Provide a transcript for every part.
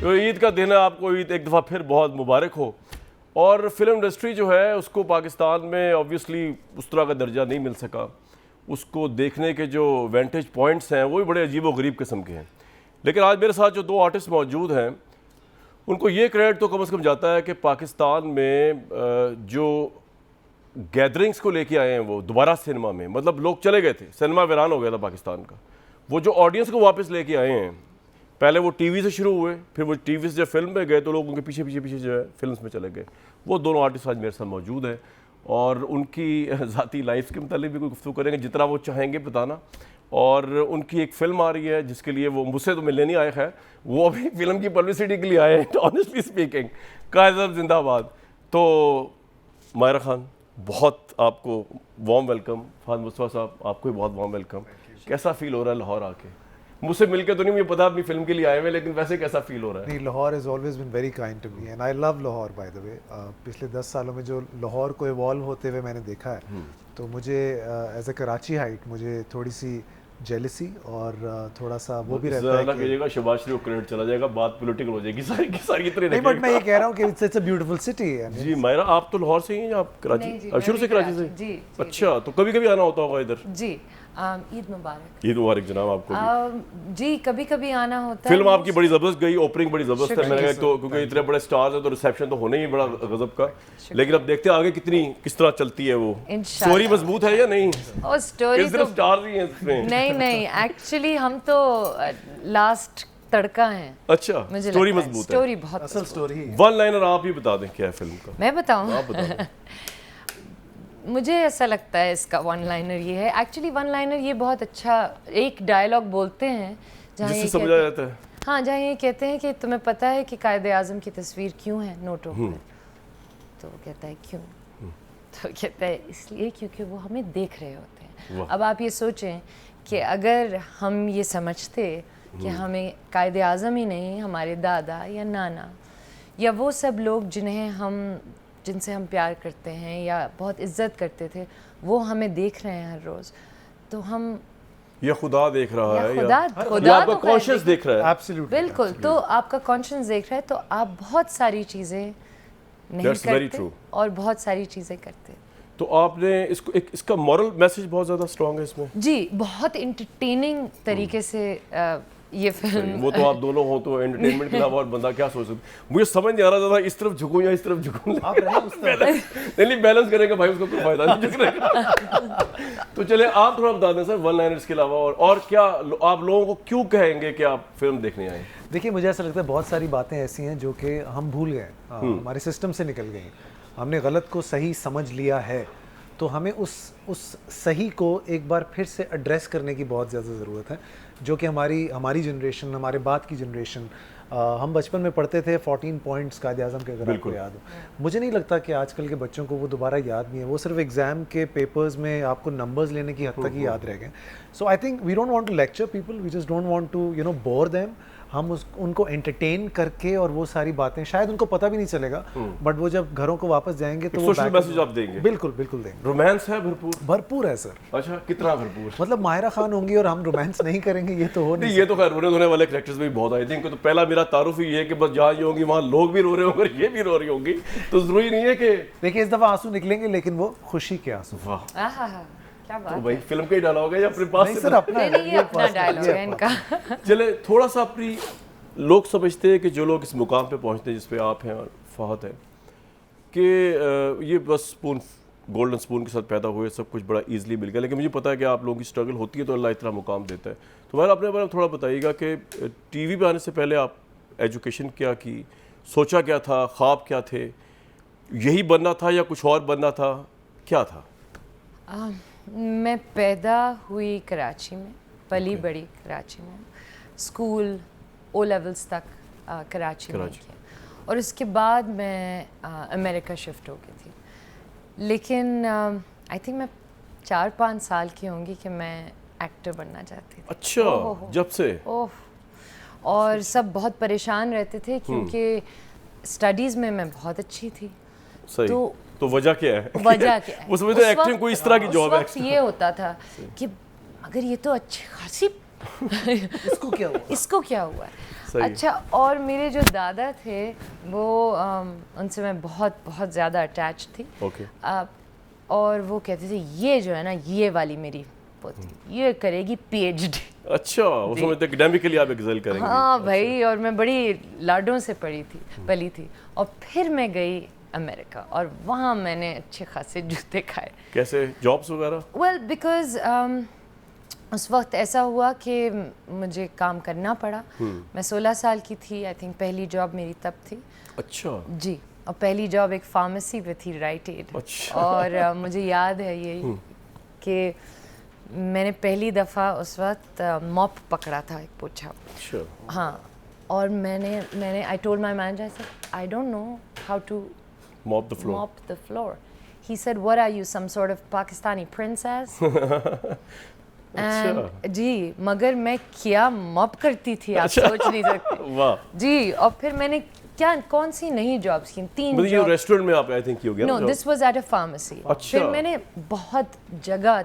तो ईद का दिन है, आपको ईद एक दफ़ा फिर बहुत मुबारक हो। और फिल्म इंडस्ट्री जो है उसको पाकिस्तान में ऑब्वियसली उस तरह का दर्जा नहीं मिल सका। उसको देखने के जो वेंटेज पॉइंट्स हैं वो भी बड़े अजीब व गरीब किस्म के हैं। लेकिन आज मेरे साथ जो दो आर्टिस्ट मौजूद हैं उनको ये क्रेडिट तो कम से कम जाता है कि पाकिस्तान में जो गैदरिंग्स को लेके आए हैं वो दोबारा सिनेमा में, मतलब लोग चले गए थे, सिनेमा वीरान हो गया था पाकिस्तान का, वो जो ऑडियंस को वापस लेके आए हैं। पहले वो टीवी से शुरू हुए, फिर वो टीवी से जब फिल्म में गए तो लोग उनके पीछे पीछे पीछे जो है फिल्म में चले गए। वो दोनों आर्टिस्ट आज मेरे साथ मौजूद हैं और उनकी ज़ाती लाइफ के मतलब भी कोई गुफ्तगू करेंगे जितना वो चाहेंगे बताना। और उनकी एक फ़िल्म आ रही है जिसके लिए वो मुझसे तो मिलने नहीं आए, खैर वो अभी फिल्म की पब्लिसिटी के लिए आए हैं, ऑनेस्टली स्पीकिंग। कायद जिंदाबाद। तो मायरा खान, बहुत आपको वार्म वेलकम। फहद मुस्तफ़ा साहब, आपको भी बहुत वार्म वेलकम। कैसा फील हो रहा है लाहौर आके? मुझसे मिलके तो नहीं, मुझे पता अपनी फिल्म के लिए आए हुए, लेकिन वैसे कैसा फील हो रहा है? नहीं, Lahore has always been very kind to me and I love Lahore by the way. पिछले 10 सालों में जो लाहौर को इवॉल्व होते हुए मैंने देखा है, तो मुझे एज अ कराची हाइट मुझे थोड़ी सी जेलसी और थोड़ा सा वो भी रहता है कि शहबाज शरीफ को क्रेडिट चला जाएगा, बात पॉलिटिकल हो जाएगी सारी की सारी। इतने नहीं, बट मैं ये कह रहा हूँ कि इट्स अ ब्यूटीफुल सिटी। जी मायरा, आप तो लाहौर से ही हैं या आप कराची? अब शुरू से कराची से? जी। अच्छा, तो कभी कभी आना होता होगा इधर? जी। ईद मुबारक। ईद मुबारक जनाब आपको। जी, कभी कभी आना होता है। फिल्म आपकी बड़ी जबरदस्त गई, ओपनिंग बड़ी जबरदस्त है। मैंने कहा तो क्योंकि इतने बड़े स्टार्स हैं तो रिसेप्शन तो होने ही बड़ा गजब का। लेकिन अब देखते हैं आगे किस तरह चलती है वो। स्टोरी मजबूत है या नहीं? और स्टोरी तो स्टार्स ही हैं इसमें। नहीं, एक्चुअली हम तो लास्ट तड़का हैं। अच्छा, स्टोरी मजबूत है। स्टोरी बहुत असल स्टोरी। वन लाइनर आप ही बता दें क्या है फिल्म का? मैं बताऊं? आप बता दें। मुझे ऐसा लगता है इसका वन लाइनर ये है। एक्चुअली वन लाइनर ये बहुत अच्छा एक डायलॉग बोलते हैं जहाँ ये समझा जाता है। हाँ, जहाँ ये कहते हैं कि तुम्हें पता है कि कायदे आज़म की तस्वीर क्यों है नोटों पर? तो वो कहता है क्यों? तो कहता है इसलिए क्योंकि वो हमें देख रहे होते हैं। अब आप ये सोचें कि अगर हम ये समझते कि हमें कायदे आज़म ही नहीं, हमारे दादा या नाना या वो सब लोग जिनसे हम प्यार करते हैं या बहुत इज्जत करते थे, वो हमें देख रहे हैं हर रोज़, तो हम या खुदा देख रहा है खुदा या आपका कॉन्शियस देख रहा है। एब्सोल्युटली, बिल्कुल। तो आपका कॉन्शियस देख रहा है तो आप बहुत सारी चीज़ें नहीं करते और बहुत सारी चीज़ें करते। तो आपने इसका मॉरल मैसेज बहुत ज़्यादा स्ट्रॉन्ग है इसमें। जी, बहुत इंटरटेनिंग तरीके से ये फिल्म। वो तो आप दोनों हो तो एंटरटेनमेंट के अलावा और बंदा क्या सोच सकता। मुझे समझ नहीं आ रहा था इस तरफ झुकूं या इस तरफ झुकूं। आप रहना उस तरफ। नहीं, बैलेंस करेंगे भाई, उसको कोई फायदा नहीं झुकने का। तो चले आप थोड़ा बता दें सर, वन लाइनर्स के अलावा और क्या आप लोगों को क्यों कहेंगे कि आप फिल्म देखने आए? देखिए, मुझे ऐसा लगता है बहुत सारी बातें ऐसी हैं जो कि हम भूल गए, हमारे सिस्टम से निकल गई। हमने गलत को सही समझ लिया है, तो हमें उस सही को एक बार फिर से एड्रेस करने की बहुत ज़्यादा ज़रूरत है, जो कि हमारी जनरेशन, हमारे बाद की जनरेशन, हम बचपन में पढ़ते थे 14 पॉइंट्स कायदे आज़म के, अगर आपको याद हो। मुझे नहीं लगता कि आजकल के बच्चों को वो दोबारा याद नहीं है, वो सिर्फ एग्ज़ाम के पेपर्स में आपको नंबर्स लेने की हद तक ही याद रह गए। So I think we don't want to lecture people, we just don't want to bore them. हम उनको एंटरटेन करके, और वो सारी बातें शायद उनको पता भी नहीं चलेगा, बट वो जब घरों को वापस जाएंगे तो सोशल मैसेज आप देंगे। बिल्कुल देंगे। रोमांस है भरपूर है सर। अच्छा, कितना भरपूर? मतलब मायरा खान होंगी और हम रोमांस नहीं करेंगे, ये तो हो नहीं। ये तो खैर रोने धोने वाले कैरेक्टर्स भी बहुत आए थे इनको। तो पहला मेरा तारुफ ही है कि बस जहाँ ये होंगी वहाँ लोग भी रो रहे होंगे, ये भी रो रही होंगी, तो जरूरी नहीं है कि देखिए इस दफा आंसू निकलेंगे, लेकिन वो खुशी के आंसू। वाह, तो भाई फिल्म का ही डायलॉग है या अपने पास? नहीं सर, अपना डायलॉग है इनका। चले थोड़ा सा अपनी, लोग समझते हैं कि जो लोग इस मुकाम पे पहुंचते हैं जिस पे आप हैं और फहद है, कि ये बस गोल्डन स्पून के साथ पैदा हुए, सब कुछ बड़ा इजीली मिल गया। लेकिन मुझे पता है कि आप लोगों की स्ट्रगल होती है तो अल्लाह इतना मुकाम देता है। तो मैं अपने बारे में थोड़ा बताइएगा कि टीवी पे आने से पहले आप एजुकेशन क्या की, सोचा क्या था, ख्वाब क्या थे, यही बनना था या कुछ और बनना था, क्या था? मैं पैदा हुई कराची में, पली बड़ी कराची में, स्कूल ओ लेवल्स तक कराची में किया, और उसके बाद मैं अमेरिका शिफ्ट हो गई थी। लेकिन आई थिंक मैं 4-5 साल की होंगी कि मैं एक्टर बनना चाहती थी। अच्छा, जब से? ओह, और सब बहुत परेशान रहते थे क्योंकि स्टडीज़ में मैं बहुत अच्छी थी। सही। तो वजह क्या है? वजह क्या है? वो समझते एक्टिंग कोई इस तरह की जॉब है। ये होता था कि अगर ये तो अच्छी खासी इसको क्या हुआ? इसको क्या हुआ? सही है। अच्छा, और मेरे जो दादा थे वो उनसे मैं बहुत बहुत ज़्यादा अटैच थी। ओके। और वो कहते थे ये जो है ना, ये वाली मेरी पोती ये करेगी PhD। अच्छा, उस समय तक एकेडमिकली आप एक्सेल करेंगे। हाँ भाई, और मैं बड़ी लाडों से पली थी। और फिर मैं गई अमेरिका और वहाँ मैंने अच्छे खासे जूते खाए। कैसे, जॉब्स वगैरह? वेल बिकॉज उस वक्त ऐसा हुआ कि मुझे काम करना पड़ा। मैं 16 साल की थी, आई थिंक पहली जॉब मेरी तब थी। अच्छा जी, और पहली जॉब एक फार्मेसी पे थी, राइट एड। अच्छा। और मुझे याद है ये कि मैंने पहली दफ़ा उस वक्त मॉप पकड़ा था, एक पोछा। अच्छा। हाँ, और मैंने I told my manager, I said I don't know how to mop the floor. mop the floor. He said, "What are you, some sort of Pakistani princess?" And जी, मगर मैं क्या मॉप करती थी आप सोच नहीं सकते। वाह। जी, और फिर मैंने कौन सी नई जॉब्स की, 3 मतलब ये जॉब। रेस्टोरेंट में आप आई थिंक हो गया नो, ना? This was at a pharmacy. अच्छा। फिर मैंने बहुत जगह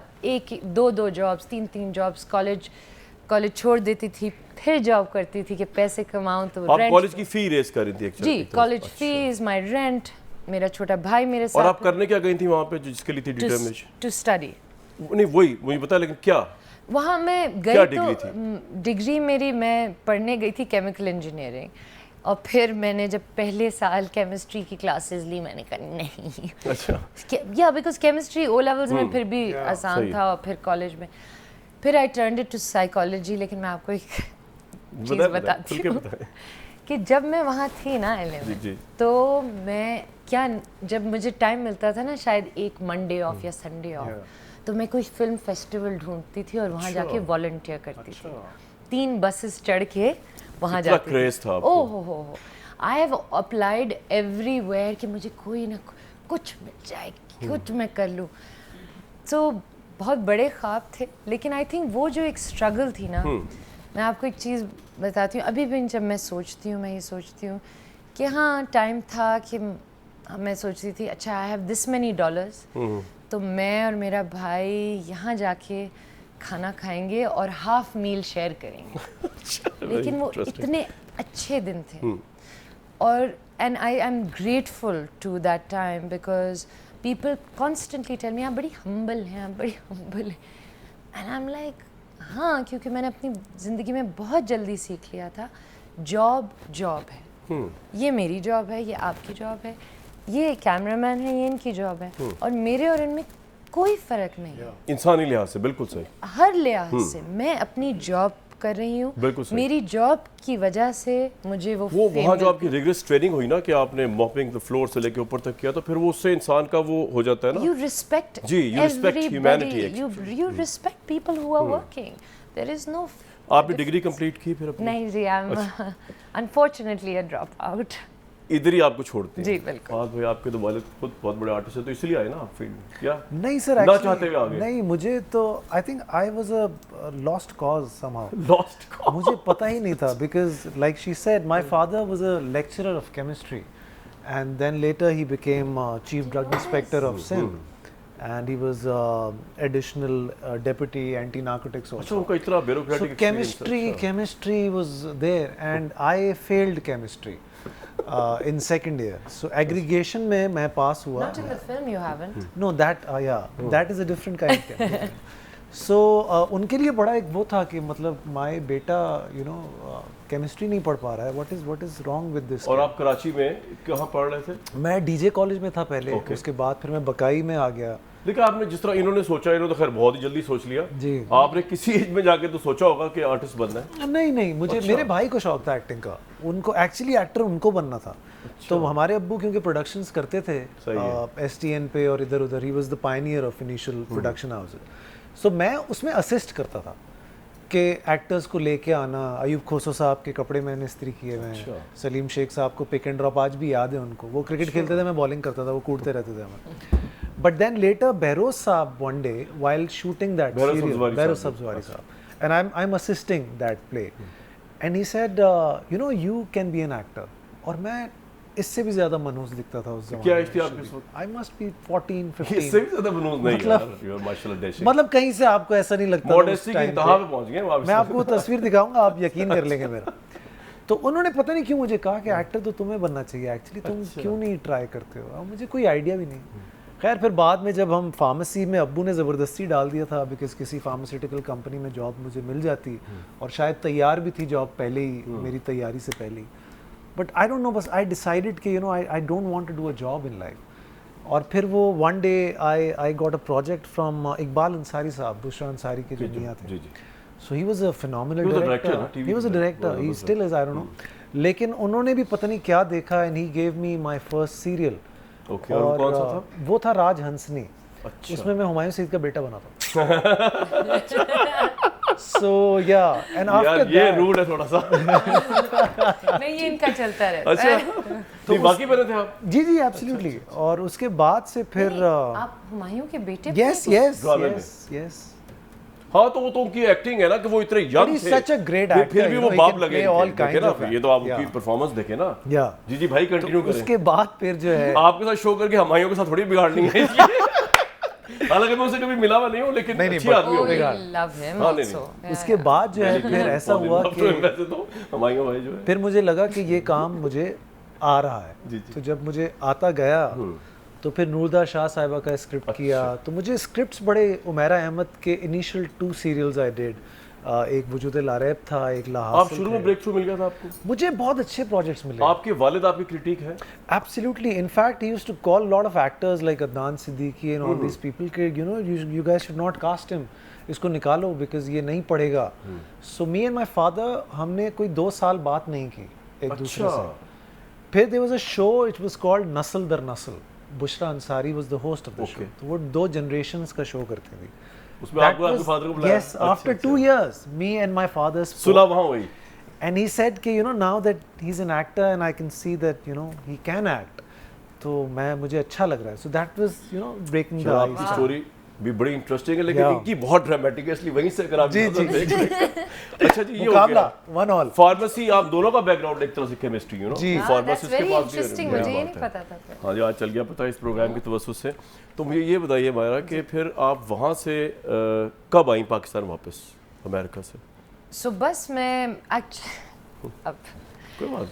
दो जॉब्स, 3 जॉब्स, कॉलेज छोड़ देती थी, फिर जॉब करती थी कि पैसे कमाऊं तो आप rent- कॉलेज की फी रेस कर रही थी एक्चुअली? जी, कॉलेज फीस, माय रेंट, मेरा छोटा भाई मेरे साथ। और आप करने क्या गई थी वहाँ पे जिसके लिए थी डिटरमिनेशन? To study. नहीं वही मुझे पता, लेकिन क्या वहाँ मैं क्या गई डिग्री तो डिग्री मेरी, मैं पढ़ने गई थी केमिकल इंजीनियरिंग। और फिर मैंने जब पहले साल केमिस्ट्री की क्लासेस ली, मैंने कहा नहीं। अच्छा। या बिकॉज केमिस्ट्री ओ लेवल्स में फिर भी आसान सही। था, और फिर कॉलेज में फिर आई टर्न्ड इट टू साइकोलॉजी। लेकिन मैं आपको एक चीज़ बताती हूँ कि जब मैं वहाँ थी ना LA में, जी। तो मैं जब मुझे टाइम मिलता था ना, शायद एक मंडे ऑफ या संडे ऑफ, तो मैं कोई फिल्म फेस्टिवल ढूंढती थी और वहाँ जाके वॉलंटियर करती थी। 3 बसेस चढ़ के वहाँ इतना जाती क्रेज था आपको? ओह हो। आई हैव अप्लाइड एवरीवेयर कि मुझे कोई ना कुछ मिल जाए, कुछ मैं कर लूँ। तो बहुत बड़े ख्वाब थे, लेकिन आई थिंक वो जो एक स्ट्रगल थी ना, मैं आपको एक चीज़ बताती हूँ। अभी भी जब मैं सोचती हूँ, मैं ये सोचती हूँ कि हाँ, टाइम था कि मैं सोचती थी अच्छा I have this many dollars, तो मैं और मेरा भाई यहाँ जाके खाना खाएंगे और हाफ मील शेयर करेंगे। लेकिन वो इतने अच्छे दिन थे। और and I am grateful to that time because people constantly tell me आप बड़ी हम्बल हैं, आप बड़ी हम्बल हैं। एंड आई एम लाइक हाँ, क्योंकि मैंने अपनी ज़िंदगी में बहुत जल्दी सीख लिया था, जॉब है। ये मेरी जॉब है, ये आपकी जॉब है, ये कैमरामैन है, ये इनकी जॉब है, और मेरे और इनमें कोई फ़र्क नहीं है। इंसानी लिहाज से बिल्कुल सही। हर लिहाज से मैं अपनी जॉब कर रही हूँ। बिल्कुल सही। मेरी जॉब की वजह से मुझे वो वहाँ जो आपकी रिगरस ट्रेनिंग हुई ना कि आपने मॉपिंग द फ्लोर से लेके ऊपर तक किया, तो फिर वो उससे इंसान का वो हो जाता है ना। You respect जी, you respect everybody. humanity You respect people who are working. There is no आपने डिग्री कंप्लीट की फिर अपनी? नहीं जी, I'm unfortunately a dropout. इधर ही आपको छोड़ते हैं? जी, बिल्कुल। हाँ भाई, आपके तो वालिद खुद बहुत बड़े आर्टिस्ट हैं, तो इसलिए आए ना आप फील्ड में क्या? नहीं सर, ना चाहते हुए आ गए? नहीं, मुझे तो I think I was a lost cause somehow. Lost cause? मुझे पता ही नहीं था because like she said my father was a lecturer of chemistry and then later he became chief drug inspector of Sindh and he was additional deputy anti-narcotics also. अच्छा, उनका इतना bureaucratic experience। So chemistry was there and I failed chemistry in second year. So aggregation में मैं pass हुआ. Not in the film you haven't. No, that that is a different kind of chemistry. So उनके लिए बड़ा एक वो था कि मतलब माय बेटा केमिस्ट्री नहीं पढ़ पा रहा है, what is wrong with this? और आप कराची में कहाँ पढ़ रहे थे? मैं डीजे कॉलेज में था पहले, उसके बाद फिर मैं बकाई में आ गया। देखिए आपने जिस तरह इन्होंने सोचा, इन्होंने तो खैर बहुत ही जल्दी सोच लिया जी। आपने किसी एज में जाके तो सोचा होगा कि आर्टिस्ट बनना है? नहीं, मुझे मेरे भाई को शौक था एक्टिंग का, उनको एक्चुअली एक्टर उनको बनना था। तो हमारे अब्बू क्योंकि प्रोडक्शंस करते थे STN पे और इधर उधर, he was the pioneer of initial production houses. So मैं उसमें असिस्ट करता था कि एक्टर्स को लेके आना। अयूब खोसो साहब के कपड़े मैंने इस्त्री किए हुए हैं, सलीम शेख साहब को पिक एंड ड्रॉप आज भी याद है उनको, वो क्रिकेट खेलते थे, मैं बॉलिंग करता था, वो कूटते रहते थे हमें। बट देन लेटर बहरोज साहब one day while shooting that serial, Behroz Sabzwari साहब, and I am assisting that play, and he said you can be an actor. और मैं इससे भी ज्यादा मनहूस दिखता था उस ज़माने में। क्या एज थी आपकी उस वक्त? I must be 14-15। इससे भी ज्यादा मनहूस नहीं यार, यू आर माशाल्लाह डैशिंग। मतलब कहीं से आपको ऐसा नहीं लगता? मॉडेस्टी की इंतहा पे पहुंच गए आप। मैं आपको तस्वीर दिखाऊंगा, आप यकीन कर लेंगे मेरा। तो उन्होंने पता नहीं क्यों मुझे कहा कि एक्टर तो तुम्हें बनना चाहिए एक्चुअली, तुम क्यों नहीं ट्राई करते हो? अब मुझे कोई आइडिया भी नहीं। खैर फिर बाद में जब हम फार्मेसी में, अब्बू ने ज़बरदस्ती डाल दिया था बिकॉज किसी फार्मास्यूटिकल कंपनी में जॉब मुझे मिल जाती, और शायद तैयार भी थी जॉब पहले ही, मेरी तैयारी से पहले ही। बट आई डोंट नो, बस आई डिसाइडेड कि you know I don't want to do a job in life. और फिर वो one day I got a project from Iqbal Ansari sahab, Bushra Ansari के जो मियाँ थे। So he was a phenomenal director. He was a director. He still is. I don't know. लेकिन उन्होंने भी पता नहीं क्या देखा and he gave me my first serial. Okay, और कौन सा था? वो था राज हंसनी। अच्छा। उसमें मैं हुमायूं सईद का बेटा बना था। So yeah, and after यार ये रूड है थोड़ा सा। नहीं, ये इनका चलता रहता है। अच्छा, तो बाकी बने थे आप? जी जी एब्सोल्युटली। और उसके बाद से फिर आप हुमायूं के बेटे? यस यस ड्रामे में। Yes yes. हाँ, तो वो तो उनकी एक्टिंग है ना कि वो इतने यंग he's थे, such a great फिर actor, भी you वो know, he बाप can लगे play all देखे kinds ना, of ये तो आप acting. उनकी Yeah. परफॉर्मेंस देखे ना। Yeah. जी जी भाई कंटिन्यू करें। उसके बाद फिर जो है आपके साथ शो करके हमायों के साथ थोड़ी बिगाड़नी है इसलिए। हालांकि मैं उससे कभी मिला हुआ नहीं हूँ, लेकिन नहीं, अच्छी but- आदमी Oh, हो गए। you love him हाँ, नहीं, also. उसके बाद जो है फिर ऐसा हुआ कि वैसे तो हमायों भाई जो है फिर मुझे लगा कि ये काम मुझे आ रहा है। जी, जी। तो जब मुझे आता गया तो फिर नूरदा शाह साहिबा का स्क्रिप्ट किया। तो मुझे स्क्रिप्ट्स बड़े, उमैरा अहमद के इनिशियल 2 सीरियल्स आई डिड, एक वजूद लारेब था, एक आप लाहासिल शुरू में थे। ब्रेक थ्रू मिल गया था आपको? मुझे बहुत अच्छे प्रोजेक्ट्स मिले। आपके वालिद आपकी क्रिटिक है? Absolutely. In fact, he used to call a lot of actors like Adnan Siddiqui and all these people कि you know you guys should not cast him. इसको निकालो because ये नहीं पड़ेगा। So me and my father हमने कोई 2 साल बात नहीं की एक दूसरे अच्छा। से। फिर there was a show it was called नस्ल दर नस्ल। Bushra Ansari was the host of the show. तो वो 2 generations का शो करते थे। उसमें आपको आपके फादर को बुलाया? Yes, after 2 years, me and my father spoke. सुलह वहाँ हुई? And he said कि you know now that he's an actor and I can see that you know he can act, तो मुझे अच्छा लग रहा है। So that was you know breaking the आपकी ice. स्टोरी भी बड़ी इंटरेस्टिंग है, लेकिन Yeah. इनकी बहुत ड्रामेटिक है, इसलिए वहीं से अगर आप जी, जी। देख लें। अच्छा जी, ये हो मुकाबला गया। 1 all. फार्मेसी, आप दोनों का बैकग्राउंड एक तरह से केमिस्ट्री, यू नो, जी। हाँ, फार्मासिस्ट that's के very पास भी interesting, क्या मुझे ये बात नहीं है। पता था फिर। हाँ जी, आज चल गया पता है इस प्रोग्राम की तवज्जो से। तो मुझे ये बताइए मायरा कि फिर आप वहाँ से कब आई पाकिस्तान वापस अमेरिका से? So बस मैं कोई बात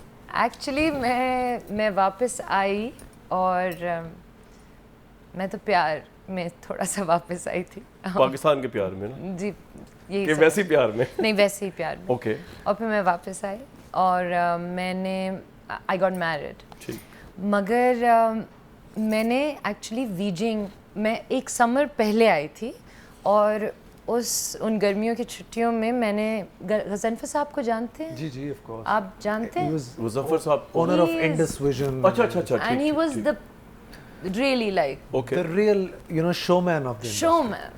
एक्चुअली मैं वापस आई और मैं तो प्यार में थोड़ा सा वापस आई थी। पाकिस्तान के प्यार में ना, जी, यही कि सब। वैसे ही प्यार में? नहीं, वैसे ही प्यार में। ओके, और फिर मैं वापस आई और मैंने आई गॉट मैरिड। ठीक। मगर मैंने एक्चुअली वीजिंग में एक समर पहले आई थी और उन गर्मियों की छुट्टियों में मैंने गजनफर साहब को जानते हैं? जी जी of course. आप जानते He हैं? was मुजफ्फर साहब, owner of He is- Indus Vision. अच्छा अच्छा अच्छा, And he ठीक, was ठीक, the really like okay, The real you know showman of the industry. showman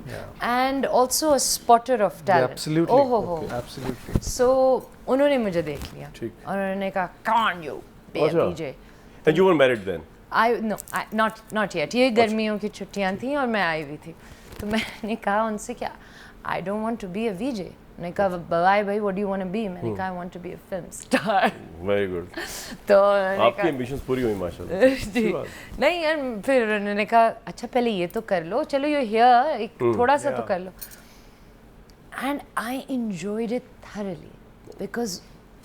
and also a spotter of Yeah, talent. absolutely. Oh ho. Absolutely. So उन्होंने मुझे देख लिया ठीक। और उन्होंने कहा come on you be a अच्छा। DJ. And you were married then? not yet. ये गर्मियों की छुट्टियां थी और मैं आई हुई थी, तो मैंने कहा उनसे क्या I don't want to be a VJ. मैंने कहा बाय भाई what do you want to be? मैंने कहा I want to be a film star. Very good. तो उन्होंने आपकी कहा एम्बिशंस पूरी हुई माशाल्लाह। जी नहीं यार, फिर उन्होंने कहा अच्छा पहले ये तो कर लो, चलो यू हियर एक थोड़ा सा तो कर लो। And I enjoyed it thoroughly because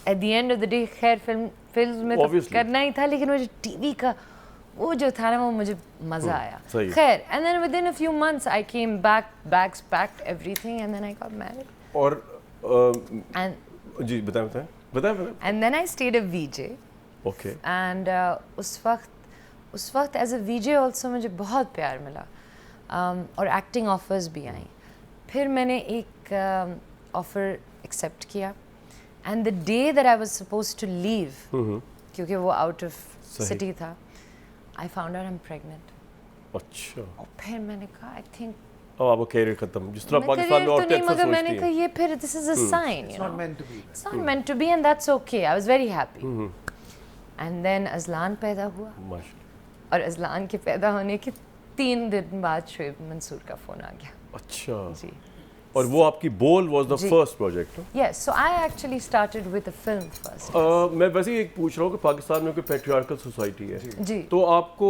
at the end of the day खैर फिल्म में तो Obviously. करना ही था, लेकिन मुझे टीवी का वो जो था ना वो मुझे मजा आया। सही। खैर and then within a few months I came back, bags packed everything and then I got married और एंड जी बताएं बताएं बताएं बताएं। And then I stayed a VJ okay, and उस वक्त एज अ वीजे ऑल्सो मुझे बहुत प्यार मिला और एक्टिंग ऑफर्स भी आई। फिर मैंने एक ऑफर एक्सेप्ट किया and the day that I was supposed to leave, क्योंकि वो आउट ऑफ सही। सिटी था, I found out I am pregnant. अच्छा, और फिर मैंने कहा आई थिंक अब आपका कैरियर खत्म, जिस तरह पाकिस्तान में तो औरतें नहीं, अक्सर मगर मैंने सोचती कहा हैं। ये फिर this is a sign, It's you not no, meant to be. it's not meant to be and that's okay. I was very happy. And then Azlan पैदा हुआ माशाल्लाह। और अज़लान के पैदा होने के 3 दिन बाद शोएब मंसूर का फ़ोन आ गया। अच्छा, जी और वो आपकी बोल was the first project. Yes, so I actually started with a film first. मैं वैसे ही एक पूछ रहा हूँ कि पाकिस्तान में कोई पैट्रियार्कल सोसाइटी है, जी। तो आपको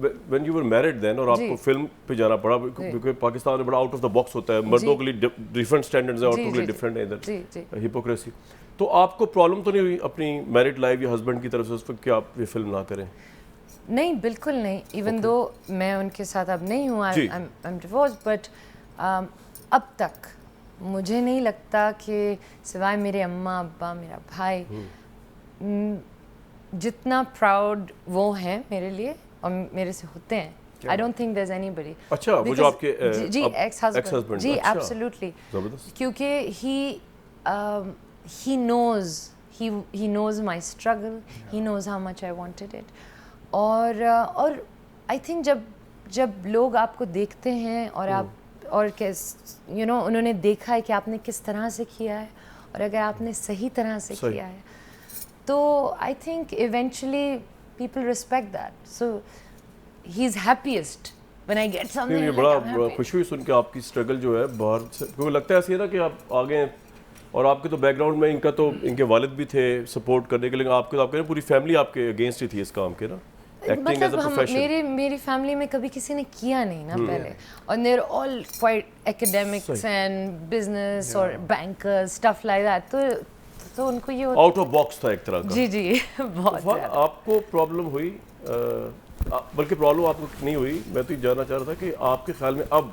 when you were married then और आपको फिल्म पे जाना पड़ा, क्योंकि पाकिस्तान में बड़ा आउट ऑफ द बॉक्स होता है, मर्दों के लिए डिफरेंट स्टैंडर्ड्स हैं, औरतों के लिए डिफरेंट है, जी, इधर हिपोक्रेसी। तो आपको प्रॉब्लम तो नहीं हुई अपनी मैरिड लाइफ या हस्बैंड की तरफ से उस पर कि आप ये फिल्म ना करें? नहीं, बिल्कुल नहीं। इवन दो मैं उनके साथ अब नहीं हूँ, आई एम डिवोर्स, बट अब तक मुझे नहीं लगता कि सिवाय मेरे अम्मा अब्बा, मेरा भाई, जितना प्राउड वो हैं मेरे लिए और मेरे से होते हैं, I don't think there is anybody. अच्छा, वो जो आपके जी एक्स हस्बैंड, जी एब्सोल्युटली, जबरदस्त, क्योंकि he knows my struggle, he knows how much I wanted it. और आई थिंक जब लोग आपको देखते हैं और आप और उन्होंने देखा है कि आपने किस तरह से किया है, और अगर आपने सही तरह से किया है तो I think eventually people respect that, so he is happiest when I get something. ये बड़ा खुशी हुई सुन के आपकी स्ट्रगल जो है बाहर से, क्योंकि लगता है ऐसे ना कि आप आगे, और आपके तो बैकग्राउंड में इनका तो इनके वालिद भी थे सपोर्ट करने के लिए, आपके तो आपके पूरी फैमिली आपके अगेंस्ट ही थी इस काम के ना, एक्टिंग एज अ प्रोफेशन। मेरी फैमिली में कभी किसी ने किया नहीं ना पहले, और they're all quite academics and business और बैंकर्स स्टफ लाइक दैट, तो उनको ये आउट ऑफ बॉक्स था एक तरह का। जी बहुत। आपको प्रॉब्लम हुई, बल्कि प्रॉब्लम आपको नहीं हुई, मैं तो ये जानना चाह रहा था कि आपके ख्याल में अब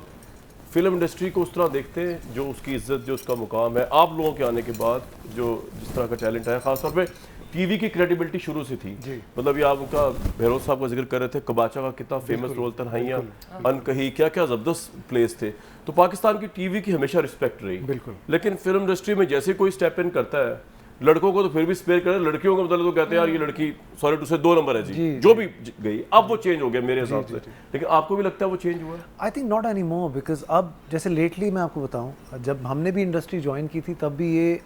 फिल्म इंडस्ट्री को उस तरह देखते हैं, जो उसकी इज्जत, जो उसका मुकाम है आप लोगों के आने के बाद, जो जिस तरह का टैलेंट है, खासतौर पे टीवी की क्रेडिबिलिटी शुरू से थी, मतलब ये आप उनका बहरोज साहब का जिक्र कर रहे थे, कबाचा का कितना फेमस रोल, तन्हाइयाँ, अनकही, क्या क्या जबरदस्त प्लेस थे, तो पाकिस्तान की टीवी की हमेशा रिस्पेक्ट रही। बिल्कुल। लेकिन फिल्म इंडस्ट्री में जैसे कोई स्टेप इन करता है, लड़कों को तो फिर भी स्पेयर करे, लड़कियों को मतलब तो कहते हैं यार ये लड़की सॉरी टू से 2 नंबर है जी, जो भी गई। अब वो चेंज हो गया मेरे हिसाब से, लेकिन आपको भी लगता है वो चेंज हुआ? I think not any more, because अब जैसे लेटली मैं आपको बताऊं, जब हमने भी इंडस्ट्री ज्वाइन की थी तब भी ये,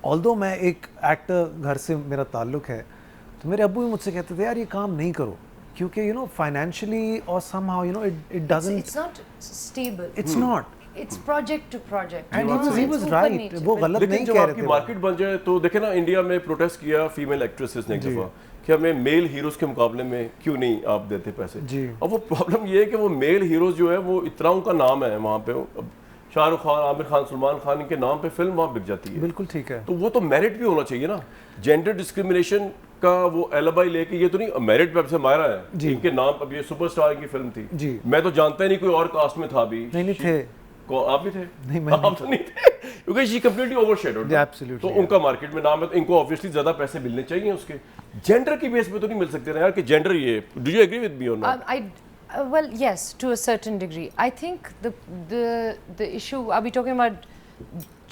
ऑल्दो मैं एक एक्टर घर से मेरा ताल्लुक है, तो मेरे अब्बू भी मुझसे कहते थे यार ये काम नहीं करो, क्योंकि फाइनेंशियली और somehow it doesn't, it's not stable, it's not, it's project to project, and he was right, वो गलत नहीं जब कह आपकी रहे थे। मार्केट बन जाए तो देखे ना, इंडिया में प्रोटेस्ट किया फीमेल एक्ट्रेसेस ने एक दफा कि हमें मेल हीरोज के मुकाबले में क्यों नहीं आप देते पैसे जी। और वो प्रॉब्लम ये है कि वो मेल हीरोज जो है वो इतना उनका नाम है वहाँ पे, शाहरुख खान, आमिर खान, सलमान खान के नाम पे फिल्म वहाँ बिक जाती है। बिल्कुल ठीक है, तो वो तो मेरिट भी होना चाहिए ना, जेंडर डिस्क्रिमिनेशन का वो एलिबाई लेके, ये तो नहीं मेरिट पे से मायरा है इनके नाम, अब ये सुपरस्टार की फिल्म थी जी, मैं तो जानता ही नहीं कोई और कास्ट में था भी। नहीं थे, आप भी थे? नहीं, मैं आप तो नहीं थे, क्योंकि शी कंप्लीटली ओवरशैडोड, एब्सोल्युटली, तो उनका मार्केट में नाम है, तो इनको ऑब्वियसली ज्यादा पैसे मिलने चाहिए उसके। जेंडर की बेस पे तो नहीं मिल सकते ना यार कि जेंडर ये, do you agree with me और not? Well, yes, to a certain degree. I think the issue. Are we talking about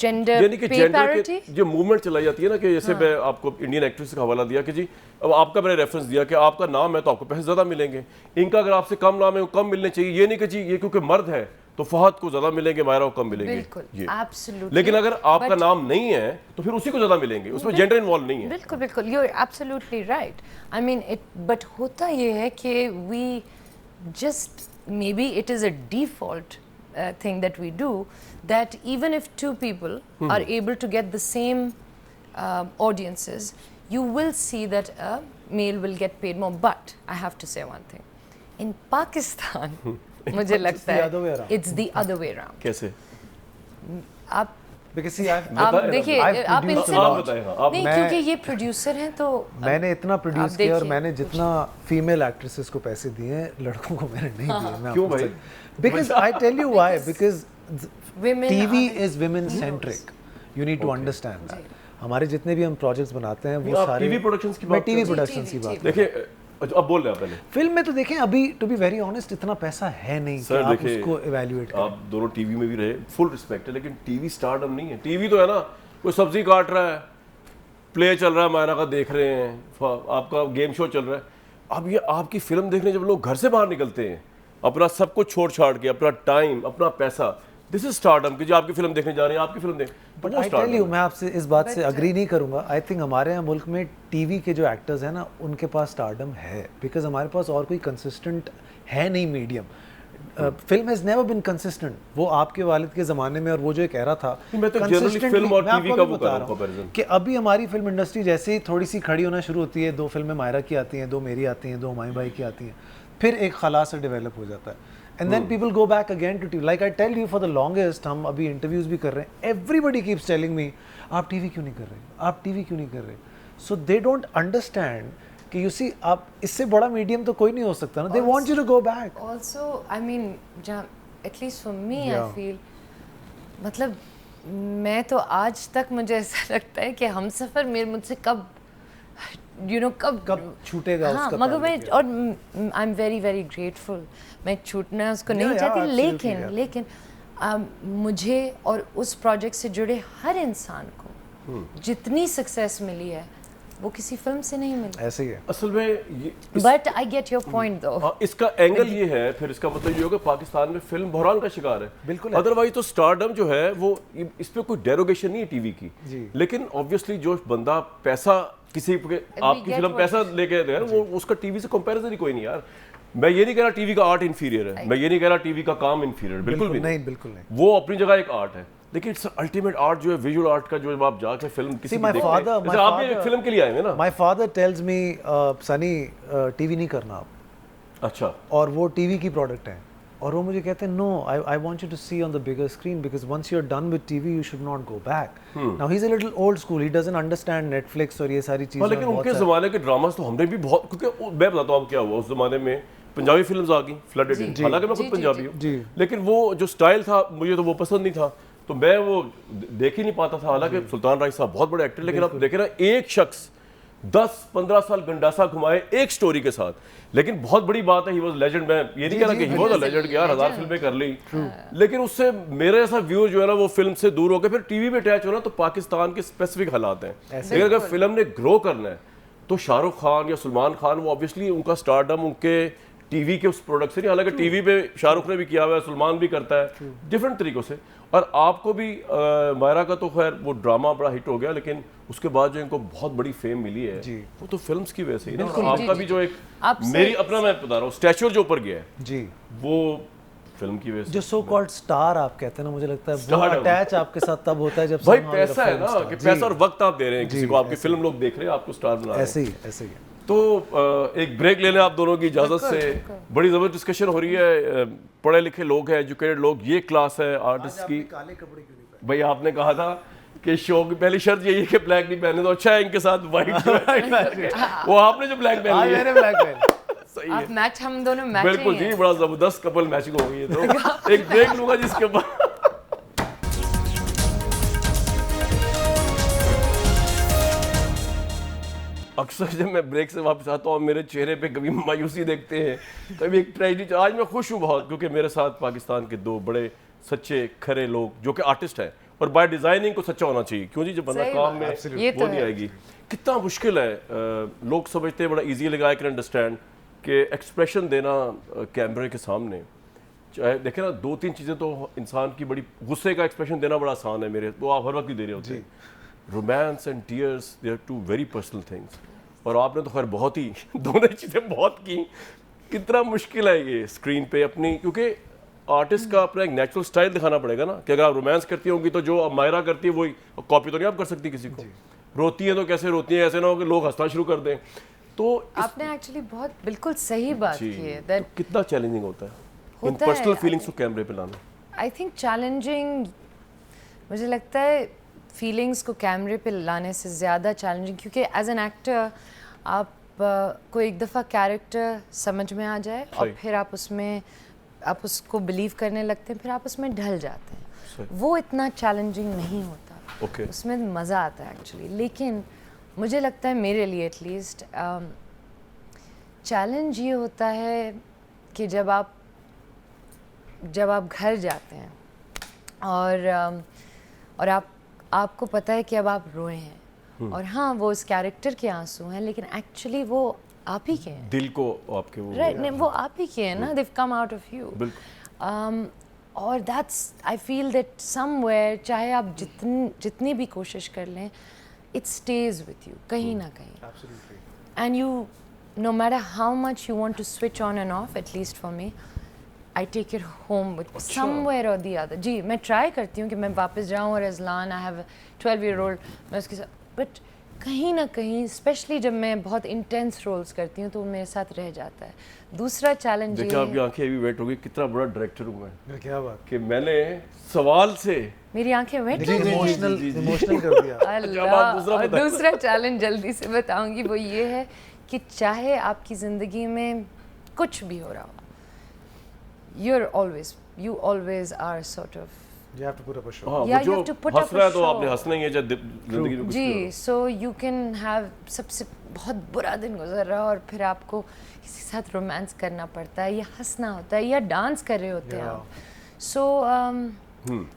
gender pay parity? जो मूवमेंट चलाई जाती है ना कि जैसे मैं आपको इंडियन एक्ट्रेस का हवाला दिया कि जी अब आपका मैंने रेफरेंस दिया कि आपका नाम है तो आपको पैसे ज़्यादा मिलेंगे, इनका अगर आपसे कम नाम है वो कम मिलने चाहिए, ये नहीं कि जी ये क्योंकि मर्द है तो फहद को ज़्यादा मिलेंगे, मायरा को कम मिलेंगे, बिल्कुल, absolutely. लेकिन अगर आपका नाम नहीं है तो फिर उसी को ज़्यादा मिलेंगे, उसमें जेंडर इन्वॉल्व नहीं है। बिल्कुल बिल्कुल, you're absolutely right. I mean it, but होता ये है कि we just, maybe it is a default thing that we do, that even if 2 people are able to get the same audiences, you will see that a male will get paid more. But I have to say one thing, in Pakistan मुझे लगता है it's the other way around. कैसे? आप आप देखिए, आप इनसे नहीं, मैं क्योंकि ये प्रोड्यूसर हैं तो मैंने इतना प्रोड्यूस किया और मैंने जितना फीमेल एक्ट्रेसेस को पैसे दिए हैं, लड़कों को मैंने नहीं दिए। मैं क्यों भाई? Because I tell you why, because women TV are is women centric, you need to understand that. हमारे जितने भी हम प्रोजेक्ट्स बनाते हैं वो सारे टीवी प्रोडक्शंस की मैं बात टीवी कर रहा हूं। प्रोडक्शंस की बात। देखिए अब बोल रहे हैं पहले फिल्म में तो देखें अभी, टू बी वेरी ऑनेस्ट, इतना पैसा है नहीं कि आप उसको इवैल्यूएट करें। आप दोनों टीवी में भी रहे, फुल रिस्पेक्ट है, लेकिन टीवी स्टारडम नहीं है। टीवी तो है ना, कोई सब्जी काट रहा है, प्ले चल रहा है, मायरा का देख रहे हैं, आपका गेम शो चल रहा है। अब ये आपकी फिल्म देखने जब लोग घर से बाहर निकलते हैं, अपना सब कुछ छोड़ छाड़ के, अपना टाइम, अपना पैसा, दिस इज स्टारडम कि जो आपकी फिल्म देखने जा रहे हैं, आपकी फिल्म देख। बट आई टेल यू, मैं आपसे इस बात से अग्री नहीं करूंगा। आई थिंक हमारे यहाँ मुल्क में टीवी के जो एक्टर्स हैं ना, उनके पास स्टारडम है, बिकॉज हमारे पास और कोई कंसिस्टेंट है नहीं medium. Film has never been consistent. वो आपके वालिद के ज़माने में और वो जो एक एरा था, मैं तो जनरली फिल्म और टीवी का वो कर रहा हूं कंपैरिजन कि अभी हमारी फिल्म इंडस्ट्री जैसे ही थोड़ी सी खड़ी होना शुरू होती है, 2 फिल्में मायरा की आती हैं, 2 मेरी आती हैं, 2 हुमायूं भाई की आती हैं, फिर एक खला से डेवलप हो जाता है and then people go back again to TV. Like I tell you for the longest, हम अभी इंटरव्यूज भी कर रहे हैं, एवरीबडी कीप्स टेलिंग मी आप टीवी क्यों नहीं कर रहे, आप टीवी क्यों नहीं कर रहे। सो दे डोंट अंडरस्टैंड कि यू सी आप इससे बड़ा मीडियम तो कोई नहीं हो सकता ना। They want you to go back. Also, I mean, at least for me, I Yeah. feel, मतलब मैं तो आज तक मुझे ऐसा लगता है कि हम सफ़र मेरे मुझसे कब कब छूटेगा हाँ, उसका मगर मैं ताल्लुक है। और आई एम वेरी वेरी ग्रेटफुल, मैं छूटना उसको नहीं Yeah, चाहती, yeah, लेकिन absolutely, लेकिन मुझे और उस प्रोजेक्ट से जुड़े हर इंसान को जितनी सक्सेस मिली है वो किसी फिल्म से नहीं मिली। ऐसे ही है। असल में ये but I get your point दो। हाँ, इसका एंगल ये है, फिर इसका मतलब ये होगा पाकिस्तान में फिल्म बहरान का शिकार है। बिल्कुल है। अदरवाइज तो स्टारडम जो है वो इस पे कोई डेरोगेशन नहीं है टीवी की, जी। लेकिन ऑब्वियसली जो बंदा पैसा किसी के आपकी get फिल्म what पैसा लेके दे वो उसका टीवी से कंपैरिजन ही कोई नहीं यार। मैं ये नहीं कह रहा टीवी का आर्ट इंफीरियर है, मैं ये नहीं कह रहा टीवी का काम इंफीरियर, बिल्कुल भी नहीं, बिल्कुल नहीं। वो अपनी जगह एक आर्ट है, लेकिन इट्स अल्टीमेट आर्ट जो है विजुअल आर्ट का, जो आप जाके फिल्म किसी See, की my देखते हैं, father- जैसे my आप भी father- एक फिल्म के लिए आए हैं ना। My father tells me Sunny TV नहीं करना आप, अच्छा, और वो टीवी की प्रोडक्ट है और वो मुझे कहते हैं no, I want you to see on the bigger screen because once you are done with TV you should not go back. Now he is a little old school, he doesn't understand Netflix और ये सारी चीजें। हाँ, लेकिन उनके ज़माने के dramas तो हमने भी बहुत, क्योंकि मैं बताता हूँ क्या हुआ उस ज़माने में, पंजाबी फिल्म्स आ गई फ्लडेड इन, हालांकि मैं खुद पंजाबी जी। हूँ, लेकिन वो जो स्टाइल था मुझे तो वो पसंद नहीं था, तो मैं वो देख ही नहीं पाता था। हालांकि सुल्तान राय साहब बहुत बड़े एक्टर, लेकिन आप देखें ना, एक शख्स 10-15 साल गंडासा घुमाए एक स्टोरी के साथ, लेकिन बहुत बड़ी बात है, ही वाज लेजेंड। मैं ये नहीं कह रहा कि ही वाज अ लेजेंड कि यार 1000 फिल्में कर ली, लेकिन उससे मेरे जैसा व्यूअर जो है ना वो फिल्म से दूर होकर फिर टीवी पे अटैच होना, तो पाकिस्तान के स्पेसिफिक हालात हैं। लेकिन अगर फिल्म ने ग्रो करना है तो शाहरुख खान या सलमान खान, वो ऑब्वियसली उनका स्टारडम उनके टीवी के उस प्रोडक्ट से नहीं, हालांकि टीवी पे शाहरुख ने भी किया हुआ है, सलमान भी करता है डिफरेंट तरीकों से, और आपको भी मायरा का तो खैर वो ड्रामा बड़ा हिट हो गया, लेकिन उसके बाद जो इनको बहुत बड़ी फेम मिली है जी। वो तो फिल्म्स की वजह से ही ना। जी, आपका जी, भी जो एक आपसे- मेरी अपना मैं बता रहा हूँ स्टैचू जो ऊपर गया है जी, वो फिल्म की वजह से। जो सो कॉल्ड स्टार आप कहते हैं ना, मुझे लगता है वो Stardom। अटैच आपके साथ तब होता है जब भाई somehow you're a पैसा है film ना, star। कि जी, पैसा और वक्त आप दे रहे हैं किसी जी, को, आपकी फिल्म लोग देख रहे हैं, आपको स्टार बना रहे हैं। ऐसे ही है। तो एक ब्रेक ले लें आप दोनों की इजाज़त से। बड़ी ज़बरदस्त डिस्कशन हो रही है, पढ़े लिखे लोग हैं, एजुकेटेड लोग, ये क्लास है आर्टिस्ट की। काले कपड़े क्यों नहीं भाई आपने कहा था कि शो की पहली शर्त यही है कि ब्लैक नहीं पहने, तो अच्छा है इनके साथ व्हाइट वो आपने जो ब्लैक पहन लिया मैंने ब्लैक पहन। सही है, आप मैच, हम दोनों मैच बिल्कुल जी, बड़ा जबरदस्त कपल मैचिंग हो गई है। तो एक ब्रेक लूंगा जिसके बाद अक्सर जब मैं ब्रेक से वापस आता हूँ मेरे चेहरे पे कभी मायूसी देखते हैं, कभी एक ट्रेजिडी। आज मैं खुश हूँ बहुत, क्योंकि मेरे साथ पाकिस्तान के 2 बड़े सच्चे खरे लोग जो कि आर्टिस्ट हैं, और बाय डिजाइनिंग को सच्चा होना चाहिए, क्यों जी, जब बंदा सही काम बात में है। ये वो तो नहीं है। आएगी। कितना मुश्किल है, लोग समझते हैं बड़ा इजी लगा, आई कैन अंडरस्टैंड कि एक्सप्रेशन देना कैमरे के सामने, चाहे देखे ना 2-3 चीज़ें तो इंसान की बड़ी, गुस्से का एक्सप्रेशन देना बड़ा आसान है, मेरे वो आप हर वक्त ही दे रहे होते हैं। Romance and tears, they are 2 very personal things, और आपने तो खैर बहुत ही दोनों चीज़ें बहुत की। कितना मुश्किल है ये स्क्रीन पे अपनी, क्योंकि आर्टिस्ट का अपना एक नेचुरल स्टाइल दिखाना पड़ेगा ना, कि अगर आप रोमांस करती होंगी तो जो अब मायरा करती है वही कॉपी तो नहीं आप कर सकती किसी को। रोती है तो कैसे रोती है, ऐसे ना हो कि लोग हंसना शुरू कर दें। तो आपने एक्चुअली बहुत बिल्कुल सही बात की है, तो दैट कितना चैलेंजिंग होता है इन होता है, पर्सनल फीलिंग्स को कैमरे पे लाना। आई थिंक चैलेंजिंग, मुझे लगता है फीलिंग्स को कैमरे पे लाने से ज़्यादा चैलेंजिंग, क्योंकि एज एन एक्टर आप को एक दफ़ा कैरेक्टर समझ में आ जाए और सही। फिर आप उसको बिलीव करने लगते हैं, फिर आप उसमें ढल जाते हैं, सही। वो इतना चैलेंजिंग नहीं होता। ओके, उसमें मज़ा आता है एक्चुअली। लेकिन मुझे लगता है मेरे लिए एटलीस्ट चैलेंज ये होता है कि जब आप घर जाते हैं और आपको पता है कि अब आप रोए हैं, और हाँ वो उस कैरेक्टर के आंसू हैं, लेकिन एक्चुअली वो आप ही के हैं, दिल को आपके वो राइट, नहीं वो आप ही के हैं ना, they've come out of you। बिल्कुल। और that's I feel that somewhere, चाहे आप जितनी भी कोशिश कर लें, it stays with you कहीं ना कहीं, and you, no matter how much you want to switch on and off, at least for me, I take it home with somewhere और दी अदर। जी, मैं ट्राई करती हूँ कि मैं वापस जाऊँ और अजलान आई हैव 12-year-old मैं उसके साथ, बट कहीं ना कहीं स्पेशली जब मैं बहुत इंटेंस रोल्स करती हूँ तो वो मेरे साथ रह जाता है। दूसरा चैलेंज ये देखिए आपकी है, आंखें अभी वेट हो गई, कितना बड़ा डायरेक्टर हूँ मैं क्या बात, कि मैंने सवाल से मेरी आंखें वेट जी इमोशनल इमोशनल कर दिया। अब आप दूसरा और बताइए। दूसरा चैलेंज जल्दी से बताऊंगी, वो ये है कि चाहे आपकी ज़िंदगी में कुछ भी हो रहा हो, you always are sort of You have to put up a show. हाँ, Yeah, वो you जो have to put हंस up रहा a है तो आपने show. हंसना ही है, चाहे जिंदगी में कुछ भी हो। जी, सो यू कैन हैव सबसे बहुत बुरा दिन गुजर रहा है और फिर आपको किसी के साथ रोमांस करना पड़ता है या हंसना होता है या डांस कर रहे होते हैं Yeah. आप। So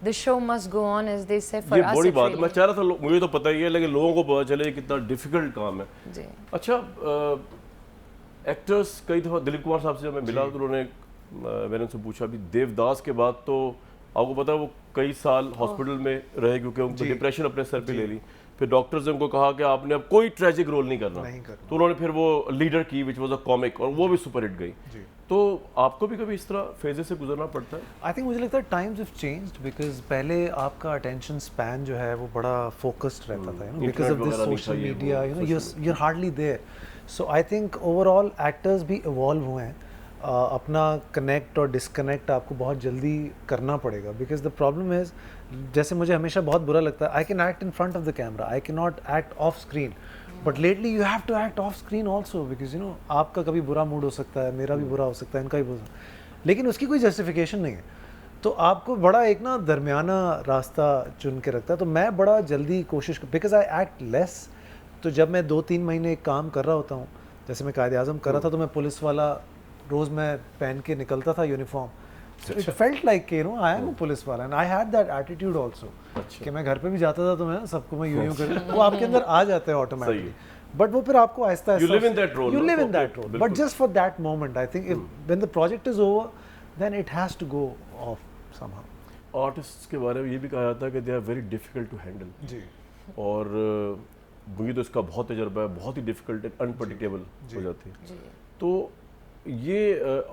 the show must go on as they say for ये अस। बड़ी बात है, मैं चाह रहा था मुझे तो पता ही है लेकिन लोगों को पता चले कितना डिफिकल्ट काम है। जी, अच्छा, एक्टर्स कई दफ़ा दिलीप कुमार साहब से जब मैं मिला तो उन्होंने मैंने उनसे पूछा अभी देवदास के बाद तो आपको पता है वो कई साल हॉस्पिटल में रहे क्योंकि उनको डिप्रेशन अपने सर पे ले ली। फिर डॉक्टर्स ने उनको कहा कि आपने अब कोई ट्रेजिक रोल नहीं करना, नहीं करना। तो उन्होंने फिर वो लीडर की विच वाज अ कॉमिक और वो भी सुपर हिट गई। जी। तो आपको भी कभी इस तरह फेजेस से गुजरना पड़ता है? आई थिंक मुझे लगता है टाइम्स हैव चेंज्ड बिकॉज पहले आपका अटेंशन स्पैन जो है वो बड़ा फोकस्ड रहता था, बिकॉज ऑफ दिस वगैरह नहीं सोशल था, ये मीडिया, वो, you're hardly there. So I think overall actors भी इवॉल्व हुए हैं। अपना कनेक्ट और डिसकनेक्ट आपको बहुत जल्दी करना पड़ेगा बिकॉज द प्रॉब्लम इज, जैसे मुझे हमेशा बहुत बुरा लगता है, I can act in front of the camera, I can not act off screen, but lately you have to act off screen also because आपका कभी बुरा मूड हो सकता है, मेरा भी बुरा हो सकता है, इनका भी बुरा, लेकिन उसकी कोई जस्टिफिकेशन नहीं है। तो आपको बड़ा एक ना दरमियाना रास्ता चुन के रखता है। तो मैं बड़ा जल्दी कोशिश, बिकॉज आई एक्ट लेस, तो जब मैं 2-3 महीने एक काम कर रहा होता हूँ, जैसे मैं कायदे आज़म कर रहा था तो मैं पुलिस वाला रोज़ मैं पहन के निकलता था uniform, so it felt like I am a police वाला and I had that attitude also कि मैं घर पे भी जाता था तो मैं सबको मैं यूं कर, वो आपके अंदर आ जाता है ऑटोमेटिकली, बट वो फिर आपको आहिस्ता You live in that role, you no? Live in that Okay, role, बिल्कुल। But just for that moment I think when the project is over then it has to go off somehow. Artists के बारे में ये भी कहा जाता है कि they are very difficult to handle, जी और मुझे तो इसका बहुत तजर्बा है, बहुत ही डिफिकल्ट एंड अनप्रडिक्टेबल हो जाती है। जी। तो ये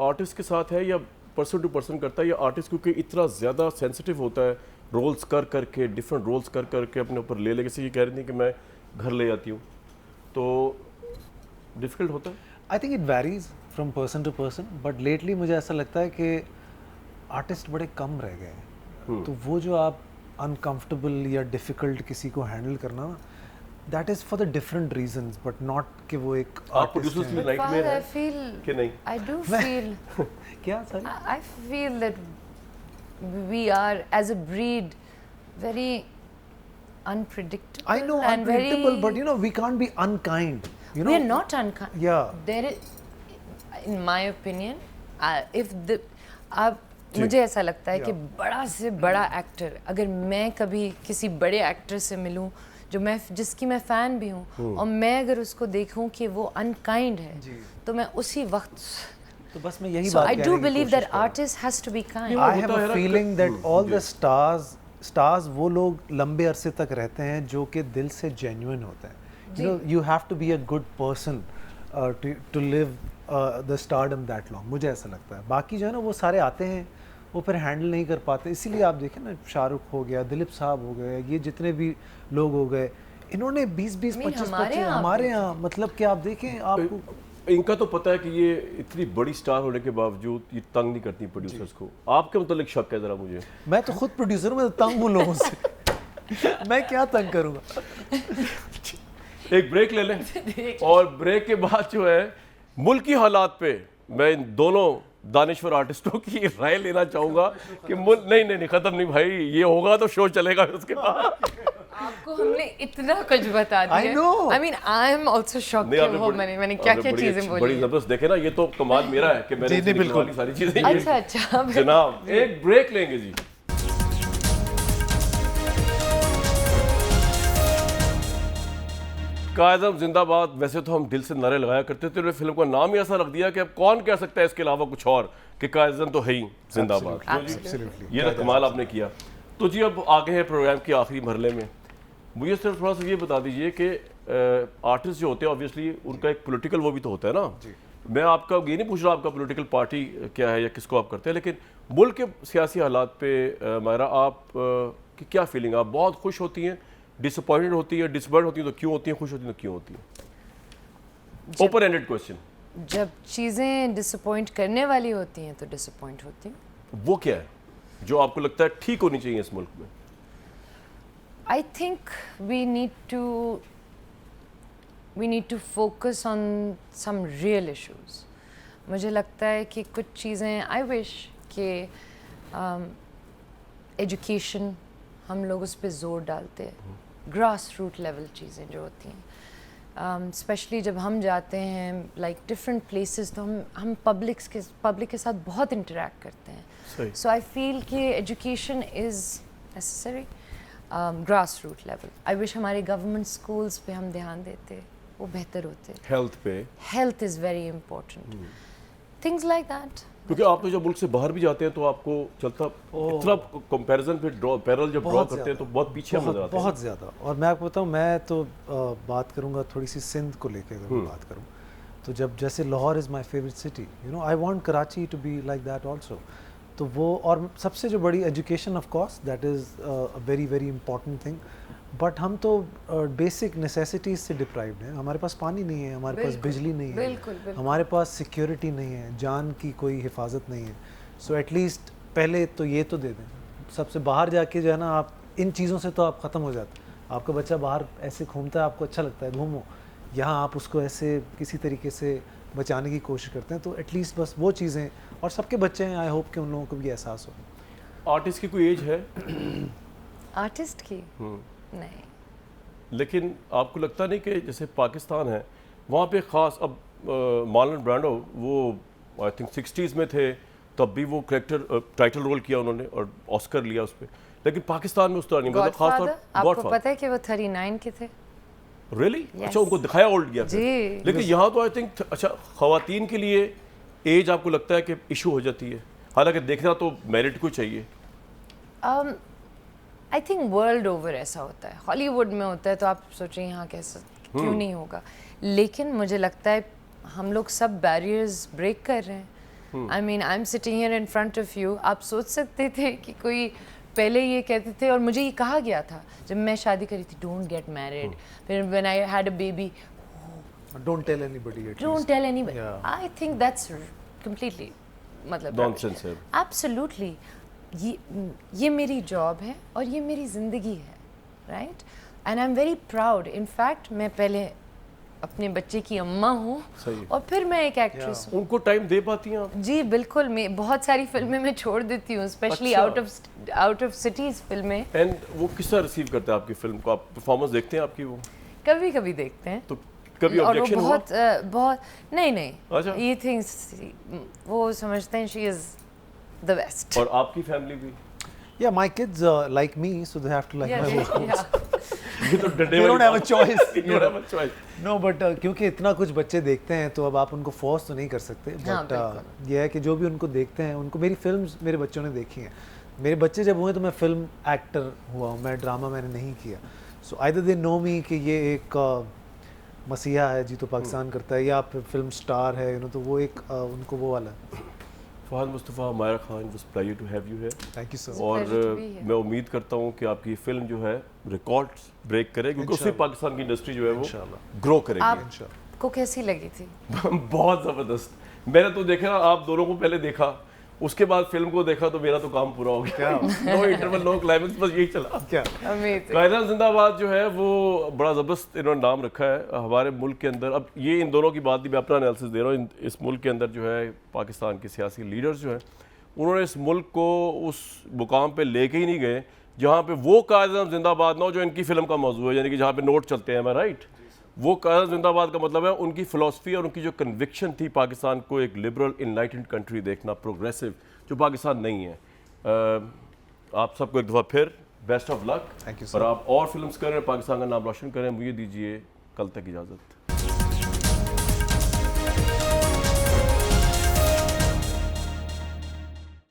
आर्टिस्ट के साथ है या पर्सन टू पर्सन करता है, या आर्टिस्ट क्योंकि इतना ज़्यादा सेंसिटिव होता है रोल्स कर करके, डिफरेंट रोल्स कर करके अपने ऊपर ले लेके, ये कह रही थी कि मैं घर ले आती हूँ, तो डिफिकल्ट होता है? I think it varies from person to person, but lately मुझे ऐसा लगता है कि आर्टिस्ट बड़े कम रह गए हैं। तो वो जो आप अनकंफर्टेबल या डिफिकल्ट किसी को हैंडल करना ना, that is for the different reasons, but not कि वो एक आप प्रोड्यूसर्स में नाइट में I है feel, कि नहीं? I do feel, क्या sir? I feel that we are as a breed very unpredictable. I know and unpredictable, very, but we can't be unkind. we are not unkind. Yeah. There is, in my opinion, if the आप मुझे ऐसा लगता है कि बड़ा से बड़ा actor, अगर मैं कभी किसी बड़े एक्टर से मिलूं जो मैं जिसकी मैं फ़ैन भी हूँ और मैं अगर उसको देखूं कि वो अनकाइंड है, तो मैं उसी वक्त, तो बस मैं यही so बात I कहने do की believe कोशिश that कर रहा हूँ। artist has to be kind. I have होता है a ना feeling that all the stars वो लोग लंबे अरसे तक रहते हैं जो कि दिल से genuine होते हैं। You have to be a good person to live the stardom that long. मुझे ऐसा लगता है। बाकी जो है ना वो सारे आते हैं, वो फिर हैंडल नहीं कर पाते, इसीलिए आप देखें ना, शाहरुख हो गया, दिलीप साहब हो गए, ये जितने भी लोग हो गए, इन्होंने 20-20 25-25 हमारे यहाँ, मतलब कि आप देखें, आपको इनका तो पता है कि ये इतनी बड़ी स्टार होने के बावजूद ये तंग नहीं करती प्रोड्यूसर्स को। आपके मतलब शक है जरा मुझे? मैं तो खुद प्रोड्यूसर हूँ, मैं तो तंग हूँ लोगों से मैं क्या तंग करूँगा। एक ब्रेक ले लें और ब्रेक के बाद जो है मुल्की हालात पे मैं इन दोनों दानिश्वर आर्टिस्टों की राय लेना चाहूँगा कि नहीं खत्म नहीं भाई, ये होगा तो शो चलेगा उसके बाद। आपको हमने इतना कुछ बता दिया। I know. I mean, I am also shocked नहीं, कि आपने वो मैंने क्या-क्या चीजें बोली। बड़ी जबरदस्त देखे ना, ये तो कमाल मेरा है कि मैंने जी, लिखने बिल्कुल। वाली सारी चीजें अच्छा जनाब एक ब्रेक लेंगे जी। कायदम जिंदाबाद। वैसे तो हम दिल से नारे लगाया करते थे, फिल्म का नाम ही ऐसा रख दिया कि अब कौन कह सकता है इसके अलावा कुछ और कि कायदम तो है ही जिंदाबाद। Absolutely. ये ना कमाल आपने किया। तो जी अब आगे है प्रोग्राम के आखिरी मरहले में, मुझे सिर्फ थोड़ा सा ये बता दीजिए कि आर्टिस्ट जो होते हैं ऑब्वियसली उनका एक पॉलिटिकल वो भी तो होता है ना मैं आपका ये नहीं पूछ रहा आपका पॉलिटिकल पार्टी क्या है या किसको आप करते हैं, लेकिन मुल्क के सियासी हालात पे मायरा आप की क्या फीलिंग, आप बहुत खुश होती हैं, डिसअपॉइंटेड होती है, डिसअपॉइंट होती हैं तो क्यों होती हैं, खुश होती हैं तो क्यों होती हैं? Open ended question. जब चीज़ें डिसअपॉइंट करने वाली होती हैं तो डिसअपॉइंट होती हूँ। वो क्या है जो आपको लगता है ठीक होनी चाहिए इस मुल्क में? I think we need to focus on some real issues. मुझे लगता है कि कुछ चीज़ें I wish कि एजुकेशन हम लोग उस पर ज़ोर डालते हैं, ग्रास रूट लेवल चीज़ें जो होती हैं, स्पेशली जब हम जाते हैं लाइक डिफरेंट प्लेसेस, तो हम पब्लिक के साथ बहुत इंटरेक्ट करते हैं। सो आई फील कि education is necessary grass root level. I wish हमारे गवर्नमेंट स्कूल्स पे हम ध्यान देते, वो बेहतर होते। हेल्थ पे, health is very important, things like that. क्योंकि आप तो जब मुल्क से बाहर भी जाते हैं तो आपको चलता इतना कंपैरिजन पे पैरेलल जब ड्रॉ करते हैं तो बहुत पीछे हम नजर आते हैं। बहुत ज़्यादा। और मैं आपको बताऊँ, मैं तो बात करूँगा थोड़ी सी सिंध को लेके, अगर मैं बात करूँ तो जब जैसे Lahore is my favourite city, you know, I want Karachi to be like that also. तो वो, और सबसे जो बड़ी education, of course that is a very very important thing, but हम तो बेसिक नेसेसिटीज़ से डिप्राइव्ड हैं। हमारे पास पानी नहीं है, हमारे पास बिजली नहीं है, बिल्कुल। हमारे पास सिक्योरिटी नहीं है, जान की कोई हिफाजत नहीं है। सो एटलीस्ट पहले तो ये तो दे दें। सबसे बाहर जाके जो है ना, आप इन चीज़ों से तो आप ख़त्म हो जाते हैं। आपका बच्चा बाहर ऐसे घूमता है, आपको अच्छा लगता है, घूमो। यहाँ आप उसको ऐसे किसी तरीके से बचाने की कोशिश करते हैं। तो एटलीस्ट बस वो चीज़ें, और सबके बच्चे हैं, आई होप कि उन लोगों को भी एहसास हो। आर्टिस्ट की कोई एज है? आर्टिस्ट की नहीं, लेकिन आपको लगता नहीं कि जैसे पाकिस्तान है वहाँ पे ख़ास, अब मार्लन ब्रांडो वो आई थिंक 60s में थे, तब भी वो कैरेक्टर टाइटल रोल किया उन्होंने और ऑस्कर लिया उस पर, लेकिन पाकिस्तान में उस तरह नहीं, मतलब खास तौर आपको पता है कि वो 39 के थे? रियली? अच्छा, उनको दिखाया ओल्ड गया जी। लेकिन यहाँ तो आई थिंक अच्छा, ख़वातीन के लिए एज आपको लगता है कि इशू हो जाती है, हालांकि देखना तो मेरिट को चाहिए। आई थिंक वर्ल्ड ओवर ऐसा होता है, हॉलीवुड में होता है, तो आप सोचें यहाँ कैसा क्यों नहीं होगा। लेकिन मुझे लगता है हम लोग सब बैरियर्स ब्रेक कर रहे हैं। I mean, I am sitting here in front of you. आप सोच सकते थे कि कोई पहले ये कहते थे, और मुझे ये कहा गया था जब मैं शादी करी थी, डोंट गेट मैरिड, फिर when I had a baby, don't tell anybody, don't tell anybody. I think that's completely, मतलब नॉनसेंस है। एब्सोल्युटली। ये मेरी जॉब है और ये मेरी ज़िंदगी है, right? And I am very proud. In fact मैं पहले अपने बच्चे की अम्मा हूँ और फिर मैं एक एक्ट्रेस हूँ। उनको टाइम दे पाती हैं आप? जी बिल्कुल, मैं बहुत सारी फिल्में मैं छोड़ देती हूँ, स्पेशली आउट ऑफ सिटीज़ फिल्में। एंड वो किस तरह रिसीव करता है आपकी फिल्म को? आप परफॉर्मेंस देखते हैं आपकी? वो कभी कभी देखते हैं। तो कभी ऑब्जेक्शन हुआ? बहुत नहीं। अच्छा। ये थिंग्स वो समझते हैं शी इज़ द बेस्ट। और आपकी फैमिली भी? Yeah, my kids like me, so they have to like my work. ये तो डंडे They don't have a choice. They don't have a choice. No, but क्योंकि इतना कुछ बच्चे देखते हैं तो अब आप उनको फोर्स तो नहीं कर सकते। हाँ, बट ये है कि जो भी उनको देखते हैं, उनको मेरी फिल्म्स मेरे बच्चों ने देखी हैं। मेरे बच्चे जब हुए तो मैं फिल्म एक्टर हुआ हूँ, मैं ड्रामा मैंने नहीं किया। सो आइदर दे नो मी कि ये एक मसीहा है जी तो पाकिस्तान करता है, या फिर फिल्म स्टार है, यू नो, तो वो एक उनको वो वाला है। Fahad Mustafa, Mayra Khan, it was pleasure to have you here. Thank you sir. और मैं उम्मीद करता हूँ कि आपकी फिल्म जो है रिकॉर्ड्स ब्रेक करे, क्योंकि उससे पाकिस्तान की इंडस्ट्री जो है वो ग्रो करेगी। आपको कैसी लगी थी? बहुत ज़बरदस्त। मैंने तो देखा, आप दोनों को पहले देखा, उसके बाद फिल्म को देखा, तो मेरा तो काम पूरा हो गया। नो इंटरवल, नो क्लाइमेक्स, बस यही चला। क्या अमेजिंग। जिंदाबाद जो है वो बड़ा ज़बरदस्त इन्होंने नाम रखा है हमारे मुल्क के अंदर। अब ये इन दोनों की बात नहीं, मैं अपना एनालिसिस दे रहा हूँ। इस मुल्क के अंदर जो है पाकिस्तान के सियासी लीडर्स जो हैं, उन्होंने इस मुल्क को उस मुकाम पे लेके ही नहीं गए जहाँ पे वो कायद-ए-आज़म जिंदाबाद ना हो जो इनकी फिल्म का मौजू है, यानी कि जहाँ पे नोट चलते हैं। मैं राइट? वो कायद जिंदाबाद का मतलब है उनकी फ़िलासफ़ी और उनकी जो कन्विक्शन थी पाकिस्तान को एक लिबरल इनलाइटेंड कंट्री देखना, प्रोग्रेसिव, जो पाकिस्तान नहीं है। आप सबको एक दफ़ा फिर best of luck. Thank you और आप और फिल्म्स करें, पाकिस्तान का नाम रोशन करें। मुझे दीजिए कल तक इजाज़त।